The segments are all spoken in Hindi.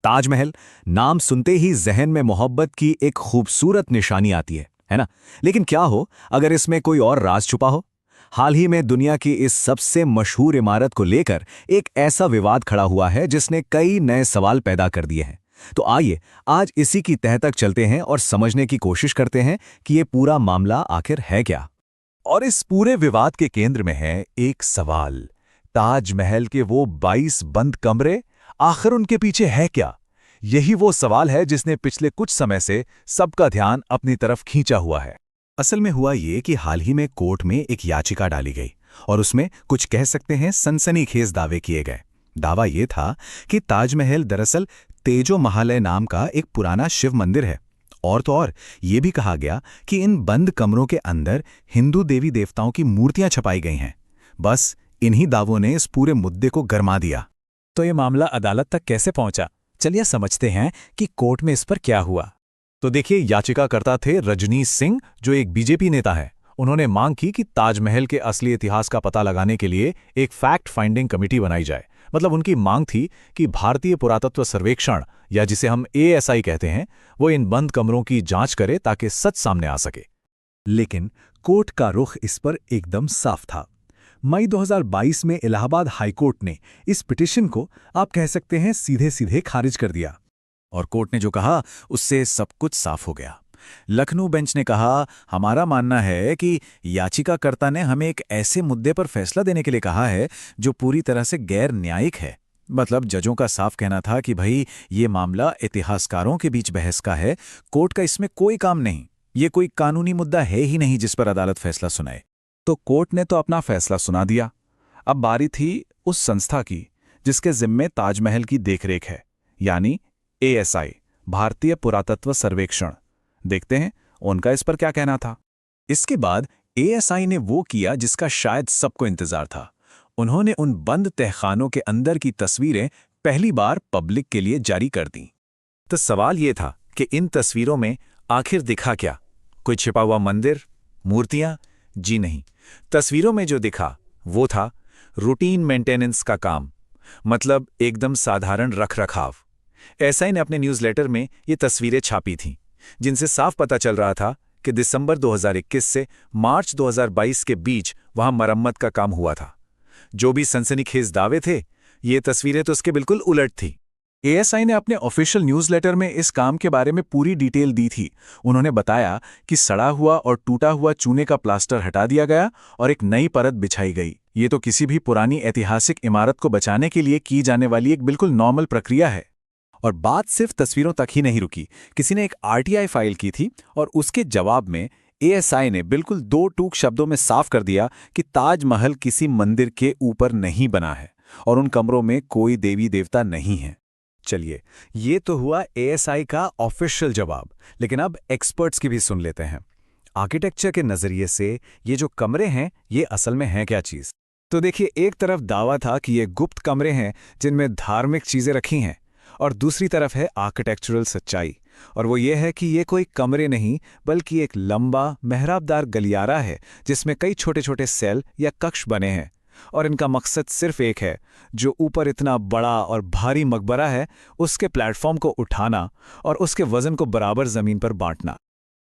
ताजमहल नाम सुनते ही जहन में मोहब्बत की एक खूबसूरत निशानी आती है ना। लेकिन क्या हो अगर इसमें कोई और राज छुपा हो। हाल ही में दुनिया की इस सबसे मशहूर इमारत को लेकर एक ऐसा विवाद खड़ा हुआ है जिसने कई नए सवाल पैदा कर दिए हैं। तो आइए आज इसी की तह तक चलते हैं और समझने की कोशिश करते हैं कि ये पूरा मामला आखिर है क्या। और इस पूरे विवाद के केंद्र में है एक सवाल। ताजमहल के वो 22 बंद कमरे, आखिर उनके पीछे है क्या? यही वो सवाल है जिसने पिछले कुछ समय से सबका ध्यान अपनी तरफ खींचा हुआ है। असल में हुआ ये कि हाल ही में कोर्ट में एक याचिका डाली गई और उसमें कुछ कह सकते हैं सनसनीखेज दावे किए गए। दावा ये था कि ताजमहल दरअसल तेजो महालय नाम का एक पुराना शिव मंदिर है। और तो और ये भी कहा गया कि इन बंद कमरों के अंदर हिंदू देवी देवताओं की मूर्तियां छपाई गई हैं। बस इन्हीं दावों ने इस पूरे मुद्दे को गरमा दिया। तो ये मामला अदालत तक कैसे पहुंचा, चलिए समझते हैं कि कोर्ट में इस पर क्या हुआ। तो देखिए, याचिकाकर्ता थे रजनीश सिंह, जो एक बीजेपी नेता है। उन्होंने मांग की कि ताजमहल के असली इतिहास का पता लगाने के लिए एक फैक्ट फाइंडिंग कमेटी बनाई जाए। मतलब उनकी मांग थी कि भारतीय पुरातत्व सर्वेक्षण, या जिसे हम एएसआई कहते हैं, वो इन बंद कमरों की जांच करे ताकि सच सामने आ सके। लेकिन कोर्ट का रुख इस पर एकदम साफ था। मई 2022 में इलाहाबाद हाईकोर्ट ने इस पिटीशन को आप कह सकते हैं सीधे सीधे खारिज कर दिया। और कोर्ट ने जो कहा उससे सब कुछ साफ हो गया। लखनऊ बेंच ने कहा, हमारा मानना है कि याचिकाकर्ता ने हमें एक ऐसे मुद्दे पर फैसला देने के लिए कहा है जो पूरी तरह से गैर न्यायिक है। मतलब जजों का साफ कहना था कि भाई ये मामला इतिहासकारों के बीच बहस का है, कोर्ट का इसमें कोई काम नहीं, ये कोई कानूनी मुद्दा है ही नहीं जिस पर अदालत फैसला सुनाए। तो कोर्ट ने तो अपना फैसला सुना दिया। अब बारी थी उस संस्था की जिसके जिम्मे ताजमहल की देखरेख है, यानी एएसआई, भारतीय पुरातत्व सर्वेक्षण। देखते हैं उनका इस पर क्या कहना था। इसके बाद एएसआई ने वो किया जिसका शायद सबको इंतजार था। उन्होंने उन बंद तहखानों के अंदर की तस्वीरें पहली बार पब्लिक के लिए जारी कर दी। तो सवाल ये था कि इन तस्वीरों में आखिर दिखा क्या? कोई छिपा हुआ मंदिर, मूर्तियां? जी नहीं। तस्वीरों में जो दिखा वो था रूटीन मेंटेनेंस का काम, मतलब एकदम साधारण रखरखाव। एएसआई ने अपने न्यूज़लेटर में ये तस्वीरें छापी थीं, जिनसे साफ पता चल रहा था कि दिसंबर 2021 से मार्च 2022 के बीच वहां मरम्मत का काम हुआ था। जो भी सनसनीखेज दावे थे, ये तस्वीरें तो उसके बिल्कुल उलट थी। एएसआई ने अपने ऑफिशियल न्यूज़लेटर में इस काम के बारे में पूरी डिटेल दी थी। उन्होंने बताया कि सड़ा हुआ और टूटा हुआ चूने का प्लास्टर हटा दिया गया और एक नई परत बिछाई गई। ये तो किसी भी पुरानी ऐतिहासिक इमारत को बचाने के लिए की जाने वाली एक बिल्कुल नॉर्मल प्रक्रिया है। और बात सिर्फ तस्वीरों तक ही नहीं रुकी। किसी ने एक आरटीआई फाइल की थी और उसके जवाब में एएसआई ने बिल्कुल दो टूक शब्दों में साफ कर दिया कि ताजमहल किसी मंदिर के ऊपर नहीं बना है और उन कमरों में कोई देवी देवता नहीं है। चलिए, ये तो हुआ एएसआई का ऑफिशियल जवाब, लेकिन अब एक्सपर्ट्स की भी सुन लेते हैं। आर्किटेक्चर के नजरिए से ये जो कमरे हैं, ये असल में हैं क्या चीज? तो देखिए, एक तरफ दावा था कि ये गुप्त कमरे हैं जिनमें धार्मिक चीजें रखी हैं, और दूसरी तरफ है आर्किटेक्चरल सच्चाई, और वो ये है कि ये कोई कमरे नहीं बल्कि एक लंबा मेहराबदार गलियारा है जिसमें कई छोटे छोटे सेल या कक्ष बने हैं। और इनका मकसद सिर्फ एक है, जो ऊपर इतना बड़ा और भारी मकबरा है उसके प्लेटफॉर्म को उठाना और उसके वजन को बराबर जमीन पर बांटना।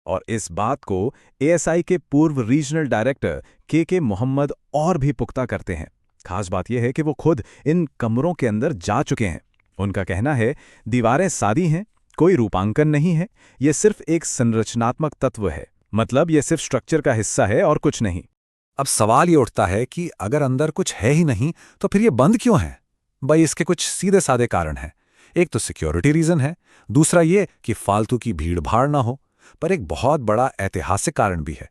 और इस बात को एएसआई के पूर्व रीजनल डायरेक्टर के मोहम्मद और भी पुख्ता करते हैं। खास बात यह है कि वो खुद इन कमरों के अंदर जा चुके हैं। उनका कहना है, दीवारें सादी हैं, कोई रूपांकन नहीं है, यह सिर्फ एक संरचनात्मक तत्व है। मतलब यह सिर्फ स्ट्रक्चर का हिस्सा है और कुछ नहीं। अब सवाल ये उठता है कि अगर अंदर कुछ है ही नहीं तो फिर ये बंद क्यों है? भाई, इसके कुछ सीधे साधे कारण हैं। एक तो सिक्योरिटी रीजन है, दूसरा ये कि फालतू की भीड़ भाड़ ना हो, पर एक बहुत बड़ा ऐतिहासिक कारण भी है।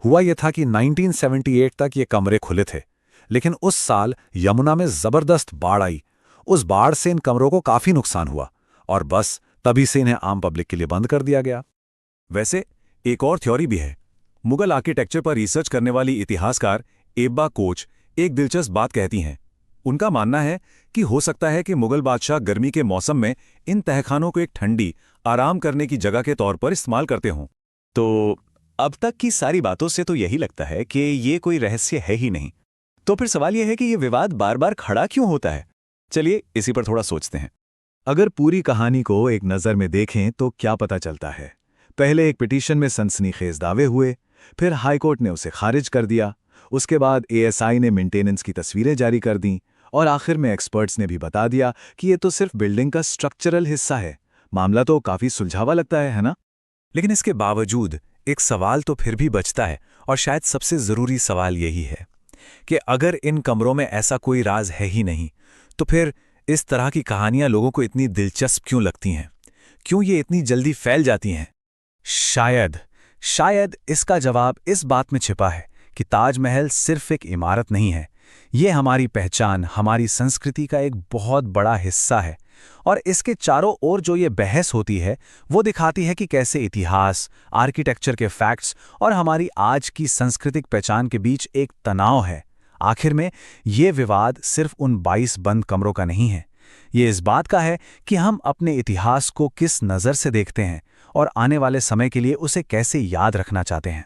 हुआ यह था कि 1978 तक ये कमरे खुले थे, लेकिन उस साल यमुना में जबरदस्त बाढ़ आई। उस बाढ़ से इन कमरों को काफी नुकसान हुआ और बस तभी से इन्हें आम पब्लिक के लिए बंद कर दिया गया। वैसे एक और थ्योरी भी है। मुगल आर्किटेक्चर पर रिसर्च करने वाली इतिहासकार एब्बा कोच एक दिलचस्प बात कहती हैं। उनका मानना है कि हो सकता है कि मुगल बादशाह गर्मी के मौसम में इन तहखानों को एक ठंडी, आराम करने की जगह के तौर पर इस्तेमाल करते हों। तो अब तक की सारी बातों से तो यही लगता है कि ये कोई रहस्य है ही नहीं। तो फिर सवाल यह है कि ये विवाद बार बार खड़ा क्यों होता है? चलिए इसी पर थोड़ा सोचते हैं। अगर पूरी कहानी को एक नज़र में देखें तो क्या पता चलता है। पहले एक पिटीशन में सनसनीखेज दावे हुए, फिर हाईकोर्ट ने उसे खारिज कर दिया, उसके बाद एएसआई ने मेंटेनेंस की तस्वीरें जारी कर दीं, और आखिर में एक्सपर्ट्स ने भी बता दिया कि ये तो सिर्फ बिल्डिंग का स्ट्रक्चरल हिस्सा है। मामला तो काफ़ी सुलझावा लगता है ना? लेकिन इसके बावजूद एक सवाल तो फिर भी बचता है, और शायद सबसे ज़रूरी सवाल यही है कि अगर इन कमरों में ऐसा कोई राज है ही नहीं, तो फिर इस तरह की कहानियां लोगों को इतनी दिलचस्प क्यों लगती हैं? क्यों ये इतनी जल्दी फैल जाती हैं? शायद इसका जवाब इस बात में छिपा है कि ताजमहल सिर्फ एक इमारत नहीं है, ये हमारी पहचान, हमारी संस्कृति का एक बहुत बड़ा हिस्सा है। और इसके चारों ओर जो ये बहस होती है वो दिखाती है कि कैसे इतिहास, आर्किटेक्चर के फैक्ट्स और हमारी आज की सांस्कृतिक पहचान के बीच एक तनाव है। आखिर में ये विवाद सिर्फ उन 22 बंद कमरों का नहीं है, ये इस बात का है कि हम अपने इतिहास को किस नज़र से देखते हैं और आने वाले समय के लिए उसे कैसे याद रखना चाहते हैं।